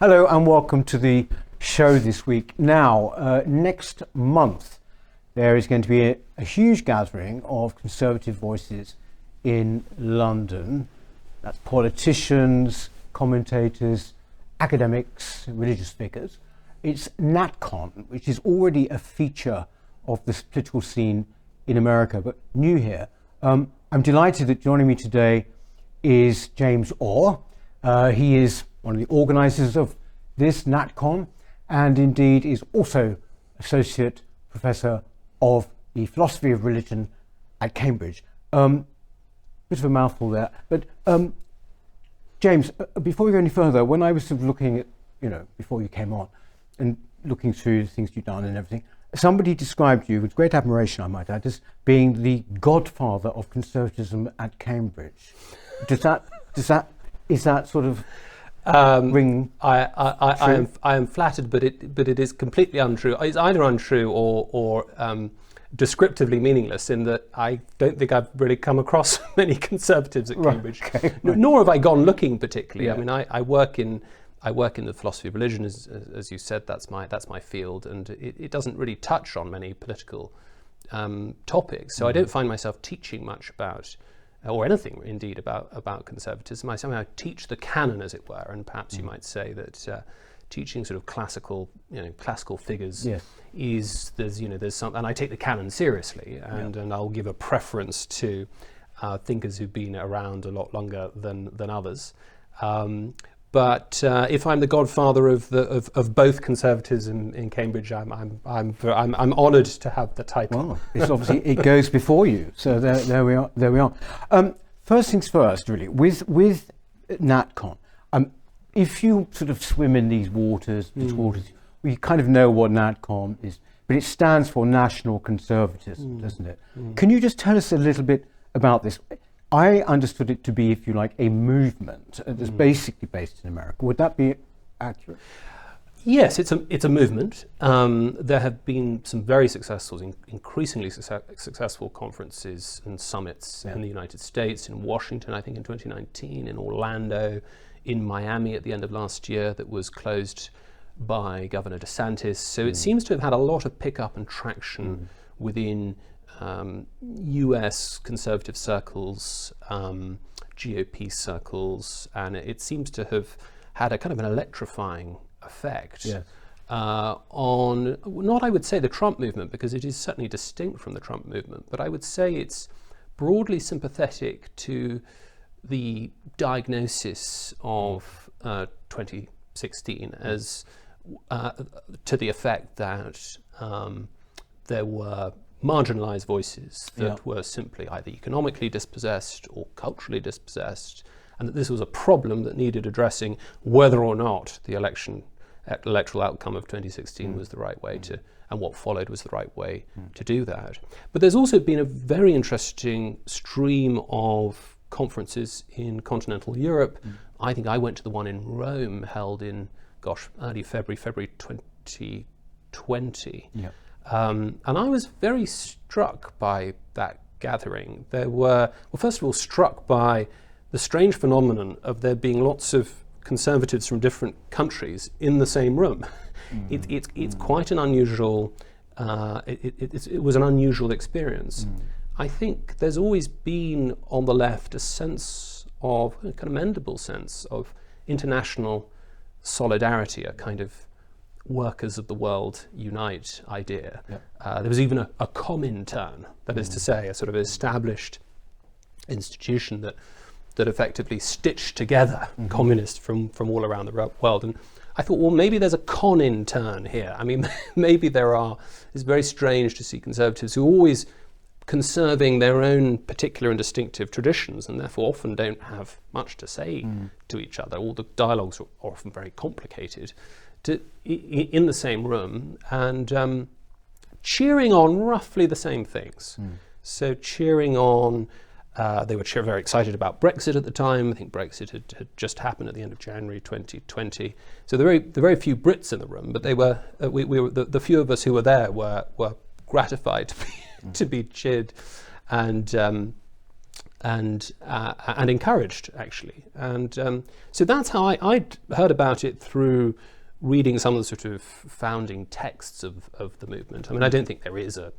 Hello and welcome to the show this week. Now, next month there is going to be a huge gathering of conservative voices in London. That's politicians, commentators, academics, religious figures. It's NatCon, which is already a feature of the political scene in America, but new here. I'm delighted that joining me today is James Orr. He is one of the organisers of this NatCon, and indeed is also Associate Professor of the Philosophy of Religion at Cambridge. Bit of a mouthful there, but James, before we go any further, when I was sort of looking at, before you came on, and looking through the things you've done and everything, somebody described you with great admiration, I might add, as being the godfather of conservatism at Cambridge. Is that sort of ring? I am flattered, but it is completely untrue. It's either untrue or descriptively meaningless, in that I don't think I've really come across many conservatives at Cambridge. Right, okay. Nor have I gone looking particularly. Yeah. I mean, I work in the philosophy of religion, as you said. That's my field, and it doesn't really touch on many political topics. So I don't find myself teaching much about, or anything indeed about conservatism. I somehow teach the canon, as it were, and perhaps you might say that teaching sort of classical figures there's some, and I take the canon seriously, and I'll give a preference to thinkers who've been around a lot longer than others. But if I'm the godfather of both conservatism in Cambridge, I'm honoured to have the title. Well, it's obviously it goes before you. So there we are. First things first, really, with NatCon. If you sort of swim in these waters, we kind of know what NatCon is, but it stands for National Conservatism, doesn't it? Can you just tell us a little bit about this? I understood it to be, if you like, a movement that's basically based in America. Would that be accurate? Yes, it's a movement. There have been some very successful, increasingly successful conferences and summits in the United States, in Washington, I think in 2019, in Orlando, in Miami at the end of last year, that was closed by Governor DeSantis. So it seems to have had a lot of pickup and traction within US conservative circles, GOP circles, and it seems to have had a kind of an electrifying effect on, not I would say the Trump movement, because it is certainly distinct from the Trump movement, but I would say it's broadly sympathetic to the diagnosis of 2016 as to the effect that there were marginalized voices that were simply either economically dispossessed or culturally dispossessed, and that this was a problem that needed addressing, whether or not the electoral outcome of 2016 was the right way to, and what followed was the right way to do that. But there's also been a very interesting stream of conferences in continental Europe. I think I went to the one in Rome, held in early February 2020. And I was very struck by that gathering. There were, first of all, struck by the strange phenomenon of there being lots of conservatives from different countries in the same room. It's quite an unusual, it was an unusual experience. I think there's always been on the left a sense of, a kind of commendable sense of international solidarity, a kind of workers of the world unite idea. There was even a Comintern, that is to say, a sort of established institution that effectively stitched together communists from all around the world. And I thought, well, maybe there's a Conintern here. I mean, maybe it's very strange to see conservatives who are always conserving their own particular and distinctive traditions, and therefore often don't have much to say to each other. All the dialogues are often very complicated, in the same room, and cheering on roughly the same things. So cheering on, they were very excited about Brexit at the time. I think Brexit had just happened at the end of January 2020. So there were very few Brits in the room, but they were the few of us who were there were gratified to be cheered and encouraged, actually. And so that's how I'd heard about it, through reading some of the sort of founding texts of the movement. I mean, I don't think there is a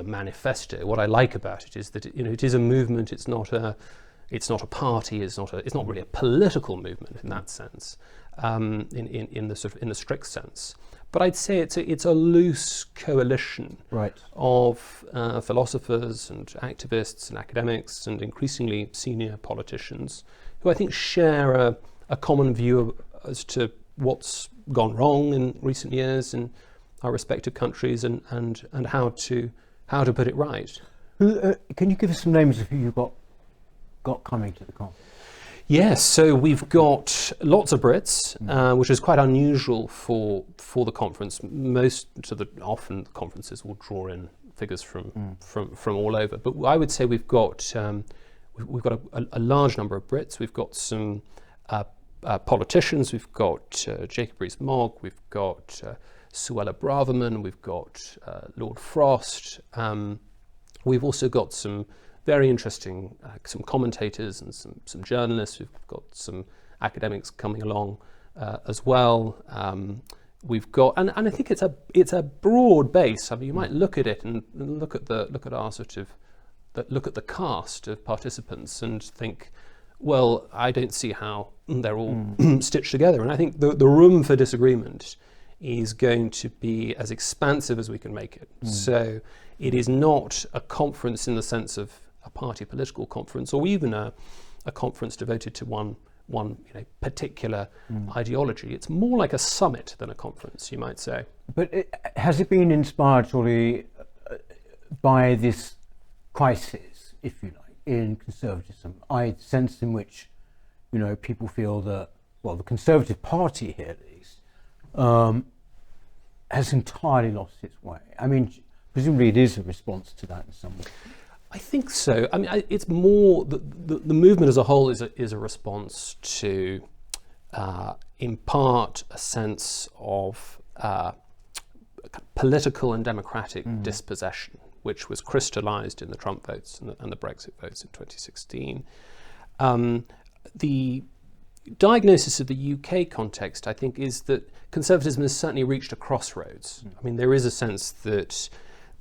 manifesto. What I like about it is that it is a movement. It's not a party. It's not really a political movement in that sense, in the strict sense. But I'd say it's a loose coalition of philosophers and activists and academics and increasingly senior politicians who I think share a common view as to what's gone wrong in recent years in our respective countries and how to put it right. Can you give us some names of who you've got coming to the conference? Yes, so we've got lots of Brits, which is quite unusual for the conference. Often conferences will draw in figures from all over, but I would say we've got a large number of Brits. We've got some politicians. We've got Jacob Rees-Mogg. We've got Suella Braverman. We've got Lord Frost. We've also got some very interesting some commentators and some journalists. We've got some academics coming along as well. We've got, and I think it's a broad base. I mean, you might look at it and look at the cast of participants and think, well, I don't see how they're all stitched together. And I think the room for disagreement is going to be as expansive as we can make it. So it is not a conference in the sense of a party political conference, or even a conference devoted to one particular ideology. It's more like a summit than a conference, you might say. But has it been inspired surely by this crisis, if you like, in conservatism? I sense in which, people feel that, well, the Conservative Party here at least, has entirely lost its way. I mean, presumably it is a response to that in some way. I think so. I mean, it's more the movement as a whole is a response to, in part, a sense of political and democratic dispossession, which was crystallised in the Trump votes and the Brexit votes in 2016. The diagnosis of the UK context, I think, is that conservatism has certainly reached a crossroads. I mean, there is a sense that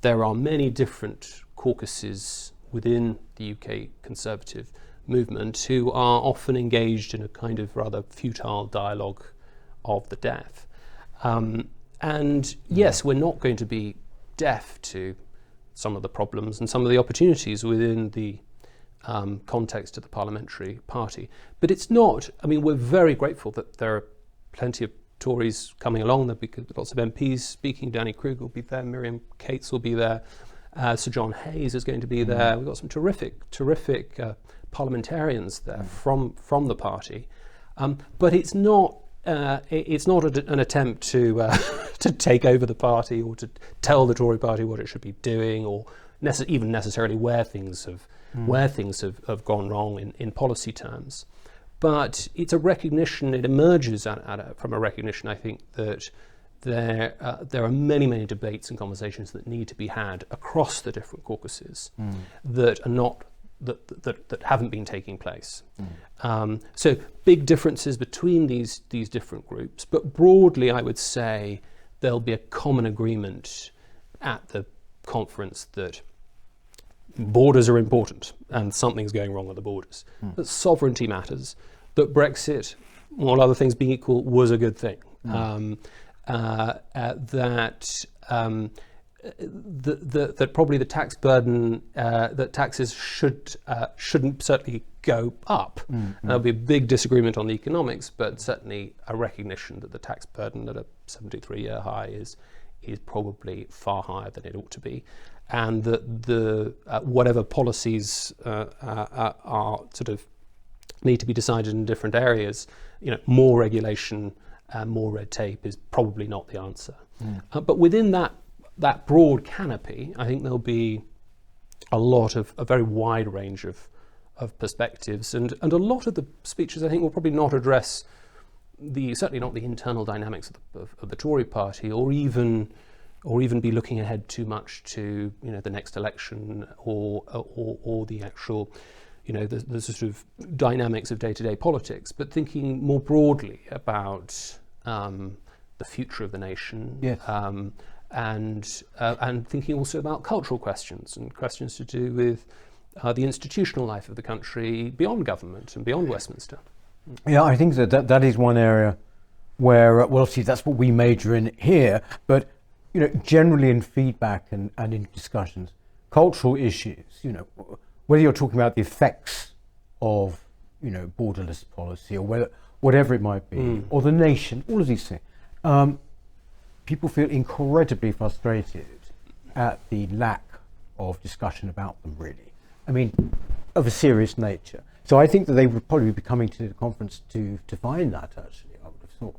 there are many different caucuses within the UK conservative movement who are often engaged in a kind of rather futile dialogue of the deaf. And yes, we're not going to be deaf to some of the problems and some of the opportunities within the context of the parliamentary party. But it's not, I mean, we're very grateful that there are plenty of Tories coming along. There'll be lots of MPs speaking. Danny Krug will be there, Miriam Cates will be there, Sir John Hayes is going to be there. We've got some terrific parliamentarians there from the party. But it's not an attempt to take over the party or to tell the Tory party what it should be doing, or even necessarily where things have gone wrong in policy terms. But it's a recognition. It emerges from a recognition, I think, that there are many debates and conversations that need to be had across the different caucuses that are not that haven't been taking place. So big differences between these different groups, but broadly I would say there'll be a common agreement at the conference that borders are important and something's going wrong with the borders, that sovereignty matters, that Brexit, all other things being equal, was a good thing, that probably the tax burden, that taxes shouldn't certainly go up. There'll be a big disagreement on the economics, but certainly a recognition that the tax burden at a 73-year high is probably far higher than it ought to be, and that the whatever policies are sort of need to be decided in different areas, more regulation, more red tape is probably not the answer. But within that broad canopy, I think there'll be a very wide range of perspectives, and a lot of the speeches I think will probably not address certainly not the internal dynamics of the Tory party, or even be looking ahead too much to the next election or the actual the sort of dynamics of day-to-day politics, but thinking more broadly about the future of the nation. Yes. And thinking also about cultural questions and questions to do with the institutional life of the country beyond government and beyond Westminster. Yeah, I think that is one area where, well, obviously that's what we major in here, but generally in feedback and in discussions, cultural issues, whether you're talking about the effects of, borderless policy or whatever it might be, or the nation, all of these things, people feel incredibly frustrated at the lack of discussion about them, really. I mean, of a serious nature. So I think that they would probably be coming to the conference to find that, actually, I would have thought.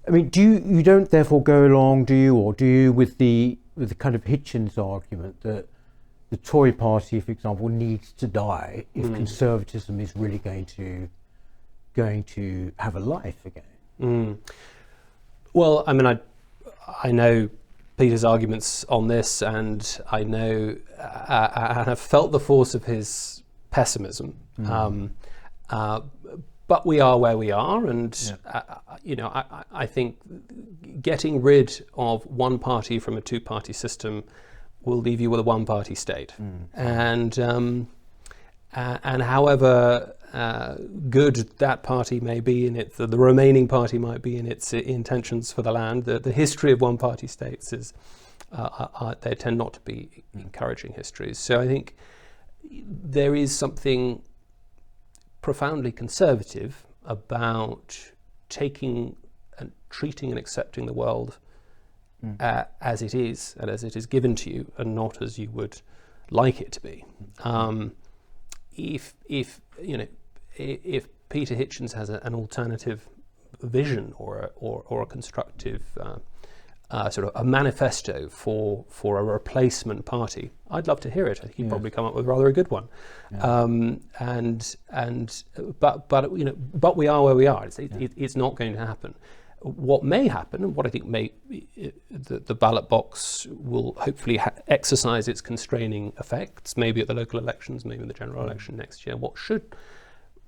I mean, you don't therefore go along, do you, or do you with the kind of Hitchens argument that the Tory party, for example, needs to die if conservatism is really going to have a life again? Well, I mean, I know Peter's arguments on this, and I know I have felt the force of his pessimism. But we are where we are, and I think getting rid of one party from a two-party system will leave you with a one-party state. And however good that party may be in it, the remaining party might be in its intentions for the land, the history of one-party states is they tend not to be encouraging histories. So I think there is something profoundly conservative about taking and treating and accepting the world as it is and as it is given to you, and not as you would like it to be. If Peter Hitchens has an alternative vision or a constructive sort of a manifesto for a replacement party, I'd love to hear it. I think he'd probably come up with rather a good one. But we are where we are. It's not going to happen. What may happen, and what I think the ballot box will hopefully exercise its constraining effects, maybe at the local elections, maybe in the general election next year. What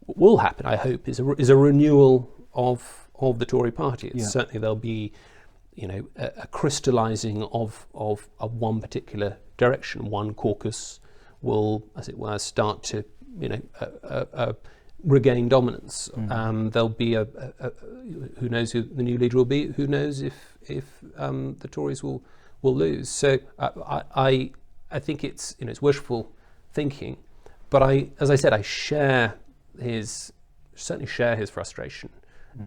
will happen, I hope, is a renewal of the Tory party. Certainly there'll be a crystallising of one particular direction. One caucus will, as it were, start to regain dominance. There'll be who knows who the new leader will be. Who knows if the Tories will lose. So I think it's wishful thinking, but as I said, I certainly share his frustration,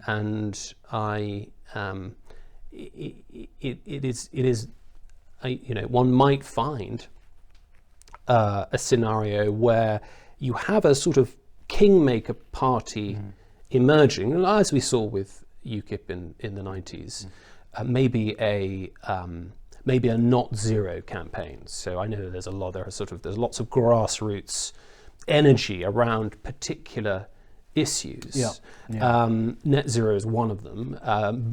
and it is one might find a scenario where you have a sort of kingmaker party emerging, as we saw with UKIP in the 90s, maybe a not zero campaign. So I know there's lots of grassroots energy around particular issues. Net zero is one of them.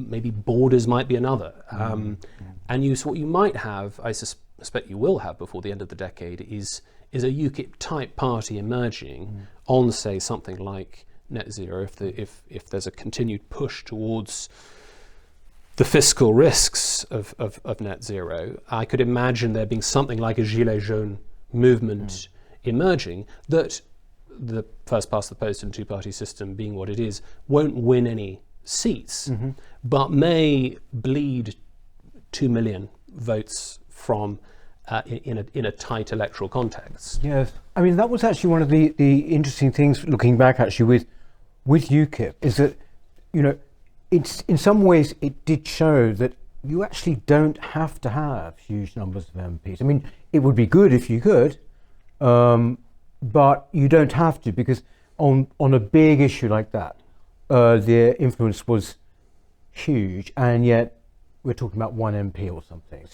Maybe borders might be another. And what you might have, I suspect you will have before the end of the decade, is a UKIP type party emerging on, say, something like net zero. If there's a continued push towards the fiscal risks of net zero, I could imagine there being something like a Gilets jaunes movement emerging that the first past the post and two-party system being what it is won't win any seats, but may bleed 2 million votes from in a tight electoral context. Yes, I mean that was actually one of the interesting things looking back actually with UKIP, is that it's in some ways it did show that you actually don't have to have huge numbers of MPs. I mean, it would be good if you could, but you don't have to, because on a big issue like that, their influence was huge, and yet we're talking about one MP or something.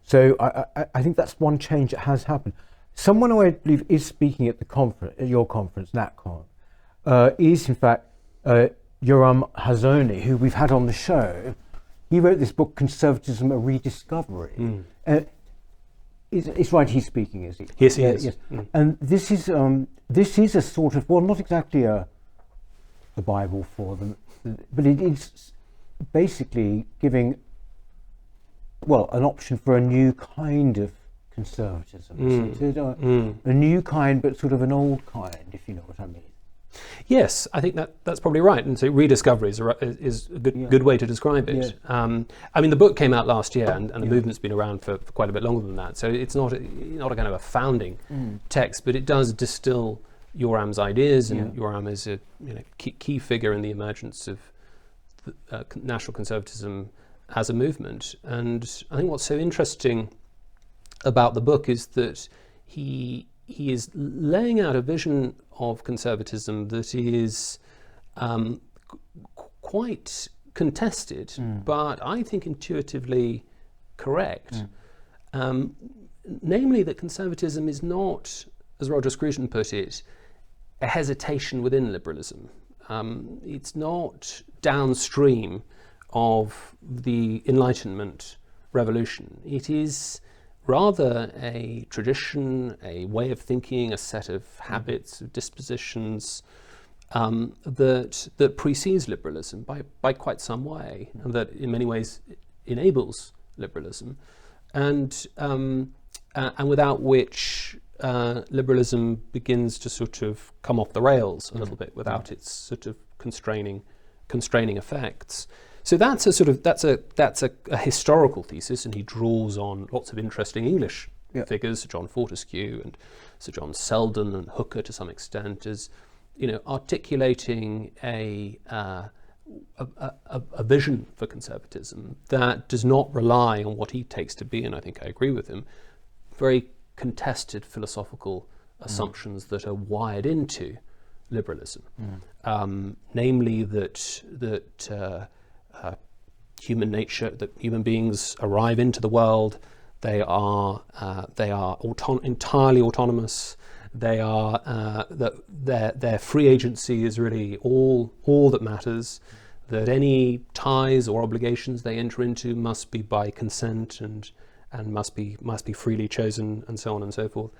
So I think that's one change that has happened. Someone who I believe is speaking at the conference, at your conference, NatCon, is in fact Yoram Hazony, who we've had on the show. He wrote this book, Conservatism: A Rediscovering. It's right. He's speaking, is he? Yes, he is. Yes. And this is a sort of, well, not exactly a Bible for them, but it is basically giving, well, an option for a new kind of conservatism. A new kind, but sort of an old kind, if you know what I mean. Yes, I think that's probably right. And so Rediscovery is a good way to describe it. Yeah. I mean, the book came out last year, and the movement's been around for quite a bit longer than that. So it's not a kind of a founding text, but it does distill Yoram's ideas, and Yoram is a key figure in the emergence of national conservatism as a movement. And I think what's so interesting about the book is that he is laying out a vision of conservatism that is quite contested, but I think intuitively correct. Namely, that conservatism is not, as Roger Scruton put it, a hesitation within liberalism. It's not downstream of the Enlightenment revolution. It is rather a tradition, a way of thinking, a set of habits, of dispositions that precedes liberalism by quite some way, and that in many ways enables liberalism, and without which liberalism begins to sort of come off the rails a little bit, without its sort of constraining effects. So that's a historical thesis, and he draws on lots of interesting English figures, Sir John Fortescue and Sir John Selden and Hooker to some extent, as articulating a vision for conservatism that does not rely on what he takes to be, and I think I agree with him, very contested philosophical assumptions that are wired into liberalism, namely that human nature, that human beings arrive into the world, they are entirely autonomous. They are that their free agency is really all that matters. That any ties or obligations they enter into must be by consent and must be freely chosen, and so on and so forth.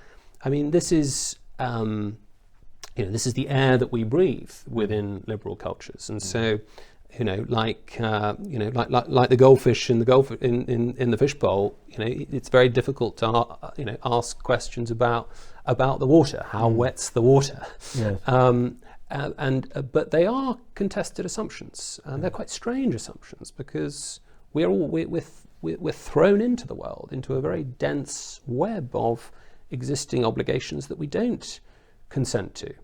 I mean, this is this is the air that we breathe within liberal cultures, and so. Like the goldfish in the in the fishbowl. It's very difficult to ask questions about the water. How wet's the water? Yes. But they are contested assumptions, and they're quite strange assumptions, because we're thrown into the world, into a very dense web of existing obligations that we don't consent to.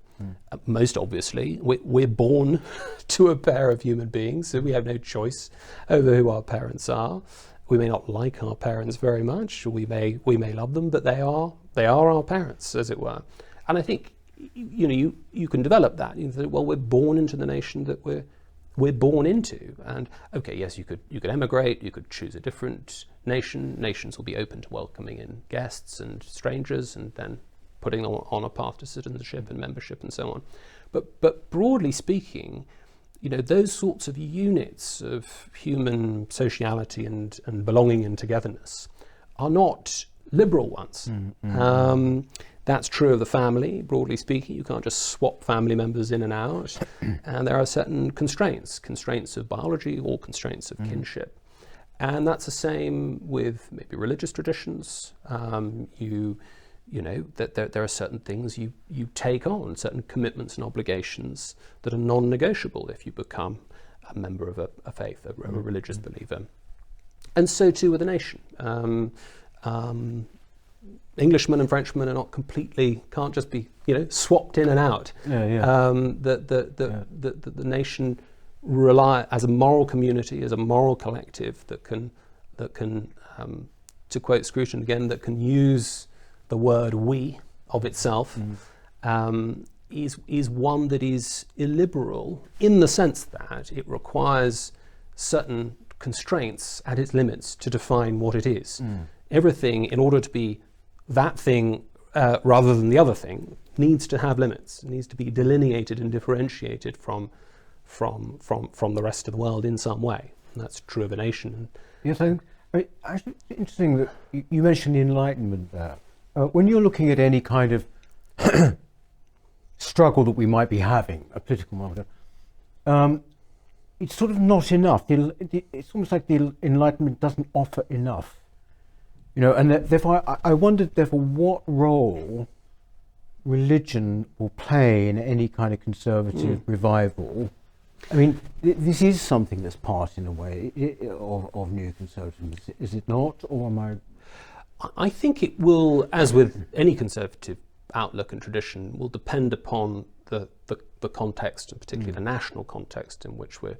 Most obviously, we're born to a pair of human beings, so we have no choice over who our parents are. We may not like our parents very much, or we may love them, but they are our parents, as it were. And I think you can develop that. You think, well, we're born into the nation that we're born into, and okay, yes, you could emigrate, you could choose a different nation. Nations will be open to welcoming in guests and strangers, and then putting them on a path to citizenship and membership and so on. But broadly speaking, those sorts of units of human sociality and belonging and togetherness are not liberal ones. That's true of the family, broadly speaking. You can't just swap family members in and out. And there are certain constraints of biology or constraints of kinship. And that's the same with maybe religious traditions. That there are certain things you take on, certain commitments and obligations that are non-negotiable if you become a member of a faith, a religious believer. And so too with a nation. Englishmen and Frenchmen are not can't just be swapped in and out. The nation rely as a moral community, as a moral collective that can to quote Scruton again, that can use the word we of itself, is one that is illiberal in the sense that it requires certain constraints at its limits to define what it is. Everything, in order to be that thing rather than the other thing, needs to have limits, needs to be delineated and differentiated from the rest of the world in some way. And that's true of a nation. Yes, Actually, it's interesting that you mentioned the Enlightenment there. When you're looking at any kind of struggle that we might be having, a political one, it's sort of not enough. It's almost like the Enlightenment doesn't offer enough. And therefore I wondered, therefore, what role religion will play in any kind of conservative revival. I mean, this is something that's part, in a way, of new conservatism, is it not? Or am I? I think it will, as with any conservative outlook and tradition, will depend upon the context, and particularly the national context in which we're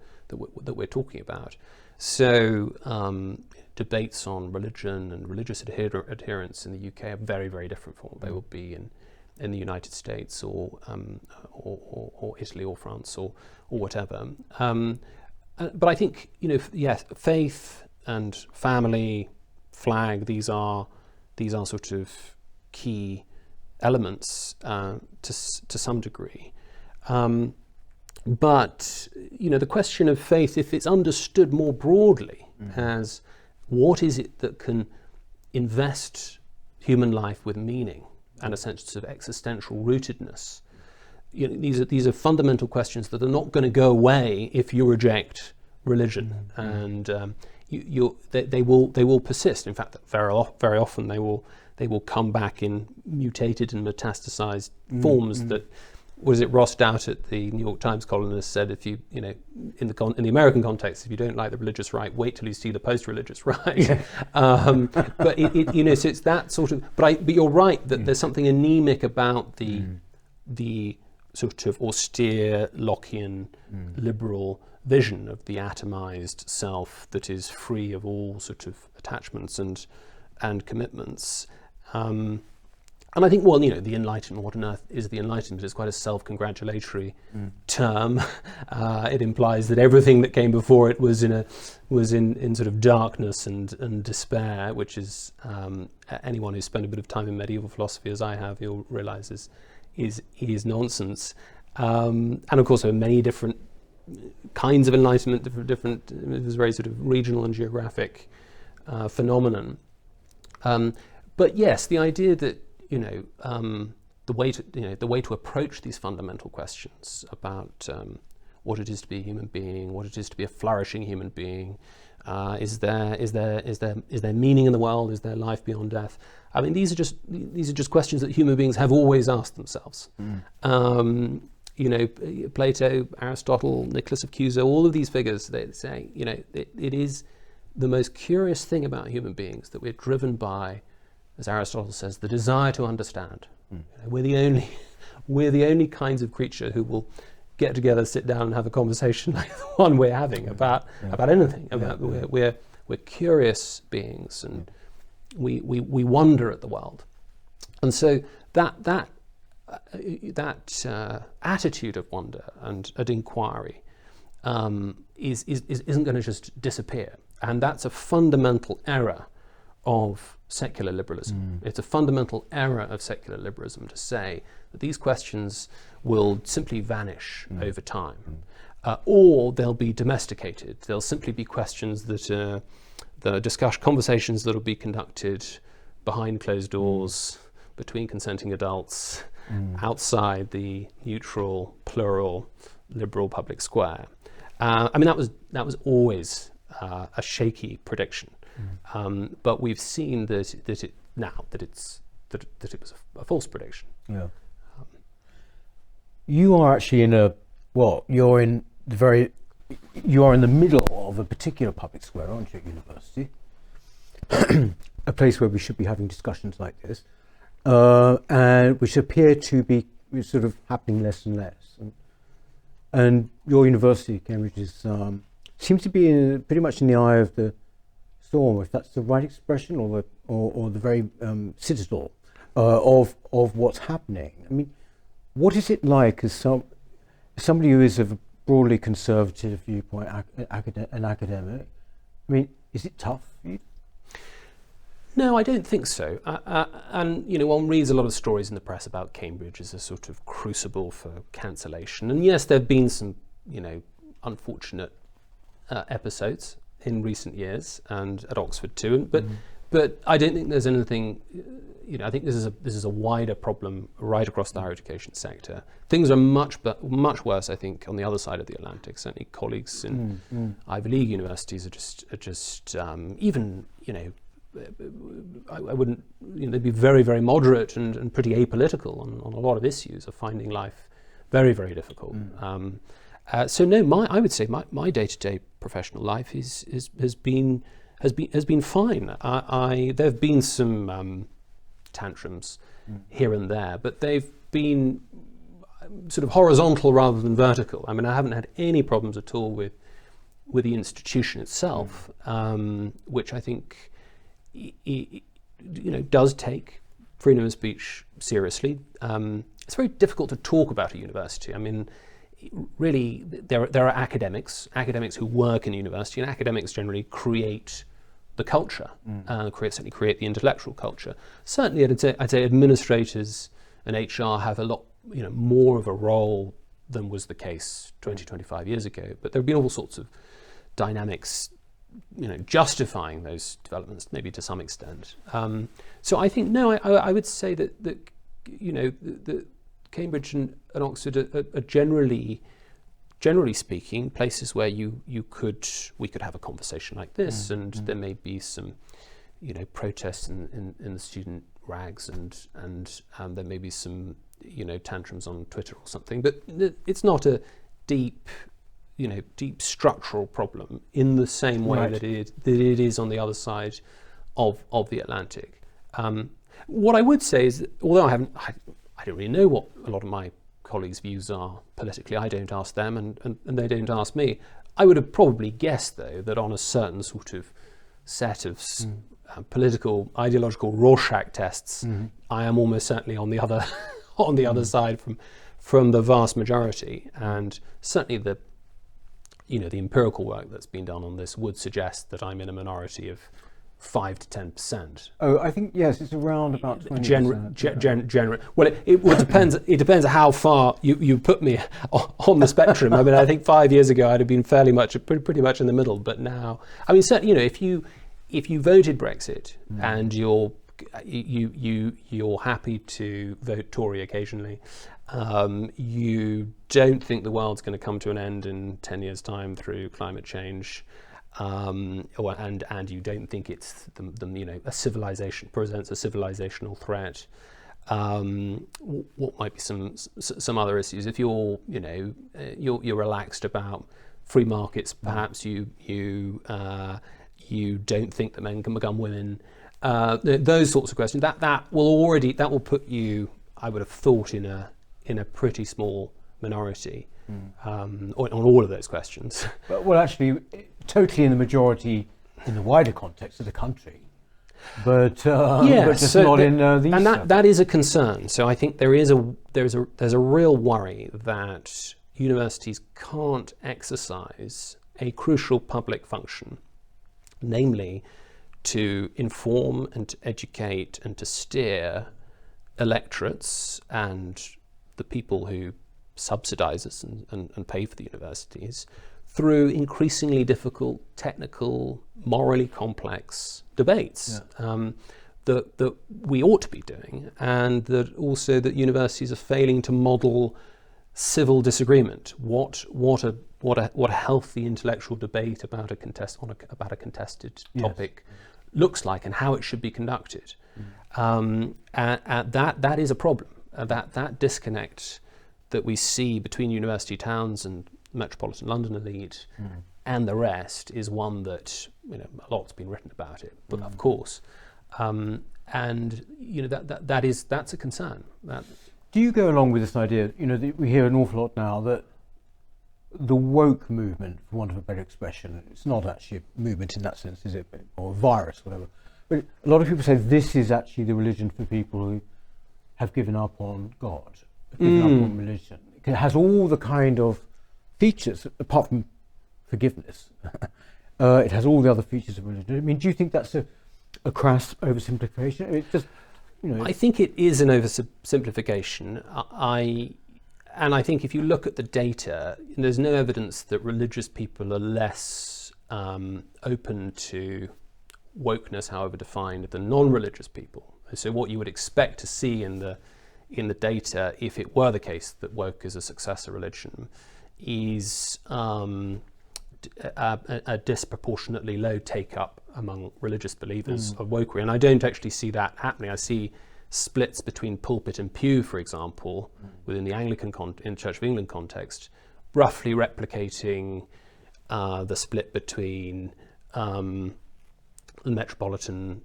talking about. So debates on religion and religious adherence in the UK are very, very different from what they will be in the United States or Italy or France or whatever. But I think, yes, faith and family, flag, these are sort of key elements to some degree. But the question of faith, if it's understood more broadly as what is it that can invest human life with meaning and a sense of existential rootedness, these are fundamental questions that are not going to go away if you reject religion, and they will persist. In fact, very often they will come back in mutated and metastasized forms. That, was it Ross Doubt at the New York Times columnist said, if you in the American context, if you don't like the religious right, wait till you see the post-religious right. Yeah. But so it's that sort of. But you're right that there's something anemic about the sort of austere Lockean liberal vision of the atomized self that is free of all sort of attachments and commitments. And I think, the Enlightenment, what on earth is the Enlightenment? It's quite a self-congratulatory term. It implies that everything that came before it was in sort of darkness and despair, which is anyone who's spent a bit of time in medieval philosophy, as I have, you'll realise is nonsense. And of course, there are many different kinds of enlightenment, different. There's very sort of regional and geographic phenomenon. But yes, the idea that the way to approach these fundamental questions about what it is to be a human being, what it is to be a flourishing human being, is there meaning in the world? Is there life beyond death? I mean, these are just questions that human beings have always asked themselves. Plato, Aristotle, Nicholas of Cusa, all of these figures, they say, it is the most curious thing about human beings that we're driven by, as Aristotle says, the desire to understand. We're the only kinds of creature who will get together, sit down, and have a conversation like the one we're having about anything. We're curious beings, and we wonder at the world. And so that attitude of wonder and inquiry isn't going to just disappear, and that's a fundamental error of secular liberalism. It's a fundamental error of secular liberalism to say that these questions will simply vanish over time, or they'll be domesticated. They'll simply be questions that conversations that will be conducted behind closed doors between consenting adults outside the neutral, plural, liberal public square. I mean, that was always a shaky prediction. But we've seen that it was a false prediction. Yeah. You are actually you are in the middle of a particular public square, aren't you, at university? A place where we should be having discussions like this, and which appear to be sort of happening less and less. And your university, Cambridge, seems to be pretty much in the eye of the storm, if that's the right expression, or the very citadel of what's happening. I mean, what is it like as somebody who is of a broadly conservative viewpoint, an academic? I mean, is it tough for you? No, I don't think so. And one reads a lot of stories in the press about Cambridge as a sort of crucible for cancellation. And yes, there have been some, unfortunate episodes in recent years, and at Oxford too. But I don't think there's anything. I think this is a wider problem right across the higher education sector. Things are much worse, I think, on the other side of the Atlantic. Certainly, colleagues in Ivy League universities are just even. I wouldn't. They'd be very, very moderate and pretty apolitical on a lot of issues of finding life very, very difficult. So no, I would say my day-to-day professional life has been fine. There have been some tantrums here and there, but they've been sort of horizontal rather than vertical. I mean, I haven't had any problems at all with the institution itself, which I think does take freedom of speech seriously. It's very difficult to talk about a university. I mean, really, there are academics who work in a university, and academics generally create the culture, certainly create the intellectual culture. Certainly, I'd say administrators and HR have a lot, more of a role than was the case 20, 25 years ago. But there have been all sorts of dynamics, justifying those developments, maybe to some extent. So I think I would say that Cambridge and Oxford are generally speaking, places where we could have a conversation like this, and there may be some, protests in the student rags, and there may be some, tantrums on Twitter or something, but it's not a deep structural problem in the same way that it is on the other side of the Atlantic. What I would say is that, although I don't really know what a lot of my colleagues' views are politically. I don't ask them, and they don't ask me. I would have probably guessed, though, that on a certain sort of set of political, ideological Rorschach tests, I am almost certainly on the other side from the vast majority. And certainly the empirical work that's been done on this would suggest that I'm in a minority of 5 to 10%. Oh, I think yes, it's around about 20%. Well, it depends. It depends how far you put me on the spectrum. I mean, I think 5 years ago I'd have been pretty much in the middle. But now, I mean, certainly, if you voted Brexit and you're happy to vote Tory occasionally, you don't think the world's going to come to an end in 10 years' time through climate change. And you don't think it's a civilization presents a civilizational threat. What might be some other issues? If you're relaxed about free markets, perhaps you don't think that men can become women. Those sorts of questions. That will put you, I would have thought, in a pretty small minority on all of those questions. Well, actually, totally in the majority in the wider context of the country, but just not in these. And that is a concern. So I think there's a real worry that universities can't exercise a crucial public function, namely to inform and to educate and to steer electorates and the people who subsidize us and pay for the universities through increasingly difficult, technical, morally complex debates that we ought to be doing, and that also that universities are failing to model civil disagreement. What a healthy intellectual debate about a contested topic looks like, and how it should be conducted. And that is a problem. That disconnect that we see between university towns and metropolitan London elite and the rest is one that a lot's been written about it, but of course, and that's a concern. Do you go along with this idea? We hear an awful lot now that the woke movement, for want of a better expression, it's not actually a movement in that sense, is it, or a virus, whatever. But a lot of people say this is actually the religion for people who have given up on God, given up on religion. It has all the kind of features, apart from forgiveness. It has all the other features of religion. I mean, do you think that's a crass oversimplification? It just, I think it is an oversimplification. I think if you look at the data, there's no evidence that religious people are less open to wokeness, however defined, the non-religious people. So what you would expect to see in the data, if it were the case that woke is a successor religion, is a disproportionately low take-up among religious believers of wokery. And I don't actually see that happening. I see splits between pulpit and pew, for example, within the Anglican in Church of England context, roughly replicating the split between the metropolitan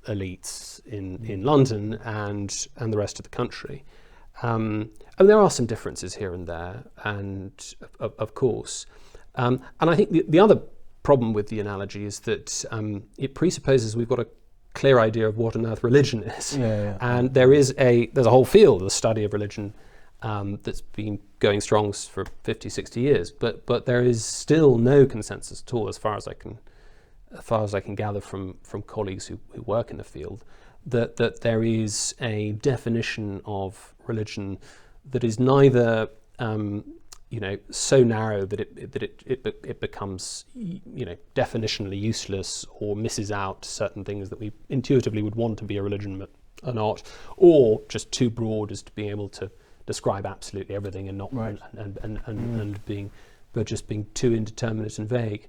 elites in London and the rest of the country. And there are some differences here and there, and of course. And I think the other problem with the analogy is that it presupposes we've got a clear idea of what on earth religion is. And there's a whole field, the study of religion, that's been going strong for 50, 60 years, but there is still no consensus at all, as far as I can gather from colleagues who work in the field, that there is a definition of religion that is neither so narrow that it becomes definitionally useless or misses out certain things that we intuitively would want to be a religion but are not, or just too broad as to be able to describe absolutely everything and not but just being too indeterminate and vague.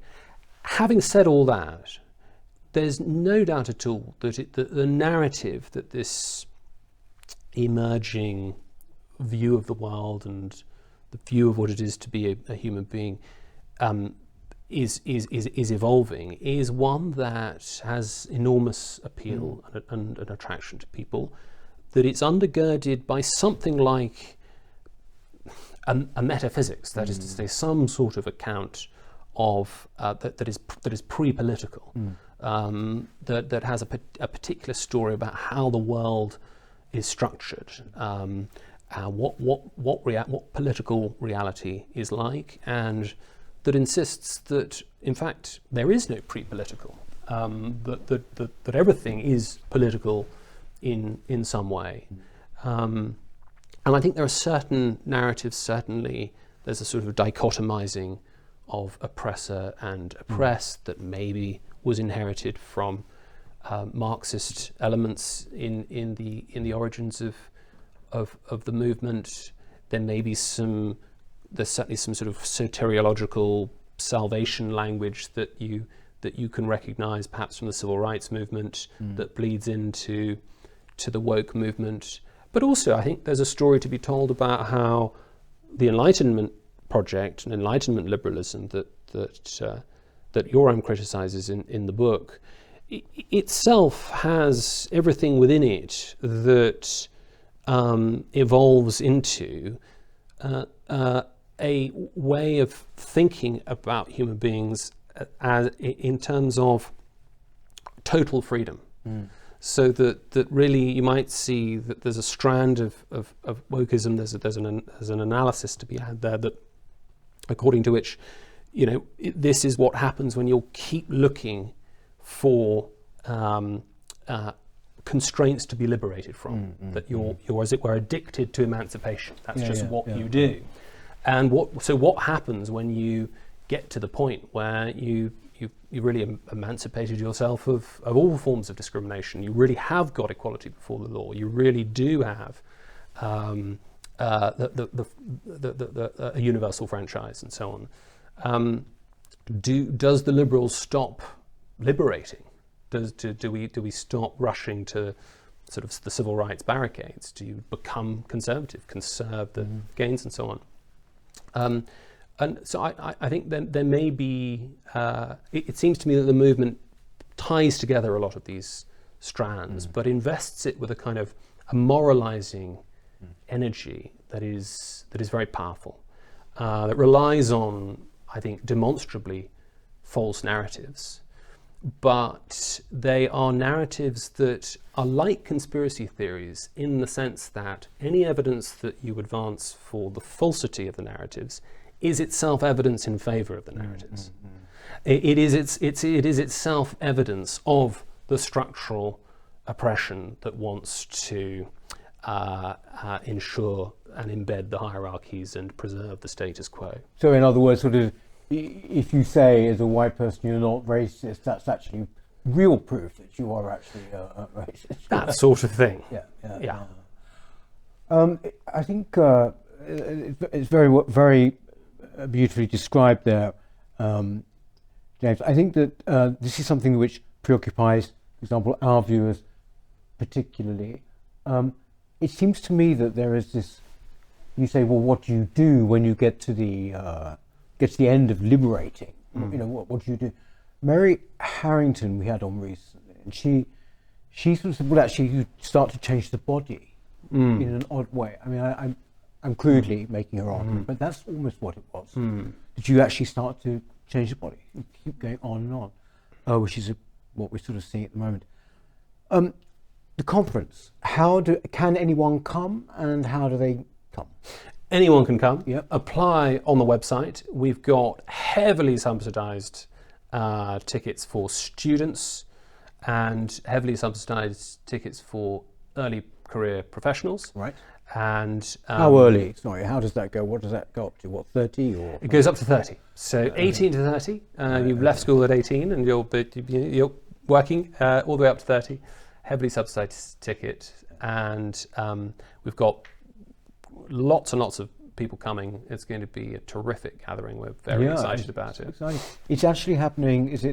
Having said all that, there's no doubt at all that the narrative that this emerging view of the world and the view of what it is to be a human being is evolving, is one that has enormous appeal and attraction to people, that it's undergirded by something like a metaphysics, that is to say, some sort of account of that is pre-political, that has a particular story about how the world is structured, what political reality is like, and that insists that in fact there is no pre-political, that everything is political in some way. And I think there are certain narratives, certainly there's a sort of dichotomizing of oppressor and oppressed that maybe was inherited from Marxist elements in the origins of the movement. There's certainly some sort of soteriological salvation language that you can recognize perhaps from the civil rights movement that bleeds into the woke movement. But also I think there's a story to be told about how the Enlightenment project and Enlightenment liberalism that Yoram criticizes in the book itself has everything within it that evolves into a way of thinking about human beings in terms of total freedom. So that really you might see that there's a strand of wokeism, there's an analysis to be had there, that according to which, this is what happens when you'll keep looking for constraints to be liberated from, that you're as it were addicted to emancipation. That's what you do. And what happens when you get to the point where you really emancipated yourself of all forms of discrimination? You really have got equality before the law. You really do have a universal franchise and so on. Does the liberals stop liberating? Do we stop rushing to sort of the civil rights barricades? Do you become conservative, conserve the gains and so on? And so I think there may be, it seems to me that the movement ties together a lot of these strands, but invests it with a kind of a moralizing energy that is very powerful, that relies on, I think, demonstrably false narratives, but they are narratives that are like conspiracy theories in the sense that any evidence that you advance for the falsity of the narratives is itself evidence in favor of the narratives. It is itself evidence of the structural oppression that wants to ensure and embed the hierarchies and preserve the status quo. So in other words, sort of if you say as a white person you're not racist, that's actually real proof that you are actually racist. That sort of thing. Yeah. I think it's very beautifully described there, James. I think that this is something which preoccupies, for example, our viewers particularly. It seems to me that there is this. You say, well, what do you do when you get to the end of liberating? You know, what do you do? Mary Harrington we had on recently, and she sort of said, well, actually, you start to change the body in an odd way. I mean, I'm crudely making her argument, but that's almost what it was. That you actually start to change the body, and keep going on and on, which is what we're sort of seeing at the moment. The conference, can anyone come, and how do they come? Anyone can come. Yep. Apply on the website. We've got heavily subsidised tickets for students and heavily subsidised tickets for early career professionals. Right. And how early? Sorry, how does that go? What does that go up to? What, 30 or? It goes up to 30. So 18 to 30. You've left school at 18 and you're working all the way up to 30. Heavily subsidised ticket, and we've got lots and lots of people coming. It's going to be a terrific gathering. We're very excited about it. Exciting. It's actually happening. It's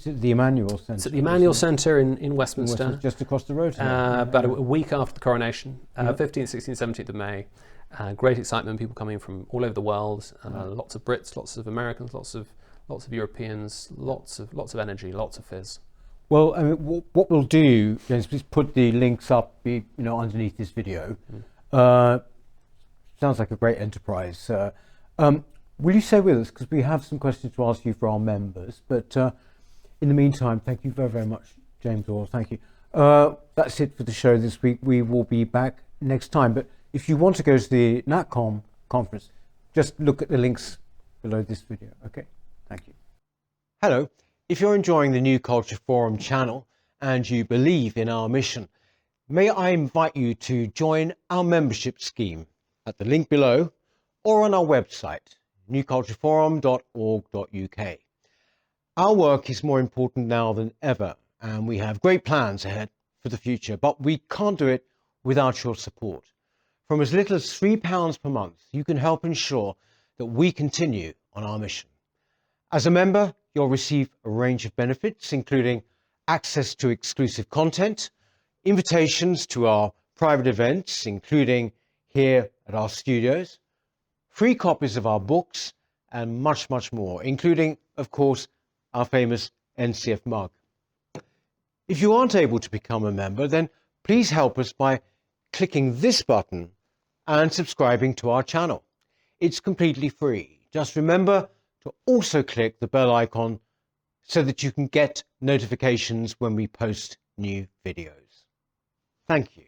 at the Emmanuel Centre. It's at the Emmanuel Centre in Westminster, just across the road. about a week after the coronation, 15th, 16th, 17th of May. Great excitement. People coming from all over the world. Lots of Brits, lots of Americans, lots of Europeans. Lots of energy, lots of fizz. Well, I mean, what we'll do, James, please put the links up, underneath this video. Sounds like a great enterprise. Will you stay with us, because we have some questions to ask you for our members. But in the meantime, thank you very, very much, James Orr. Thank you. That's it for the show this week. We will be back next time. But if you want to go to the NatCon conference, just look at the links below this video. Okay. Thank you. Hello. If you're enjoying the New Culture Forum channel and you believe in our mission, may I invite you to join our membership scheme at the link below or on our website, newcultureforum.org.uk. Our work is more important now than ever, and we have great plans ahead for the future, but we can't do it without your support. From as little as £3 per month, you can help ensure that we continue on our mission. As a member, you'll receive a range of benefits, including access to exclusive content, invitations to our private events, including here at our studios, free copies of our books, and much, much more, including, of course, our famous NCF mug. If you aren't able to become a member, then please help us by clicking this button and subscribing to our channel. It's completely free. Just remember to also click the bell icon so that you can get notifications when we post new videos. Thank you.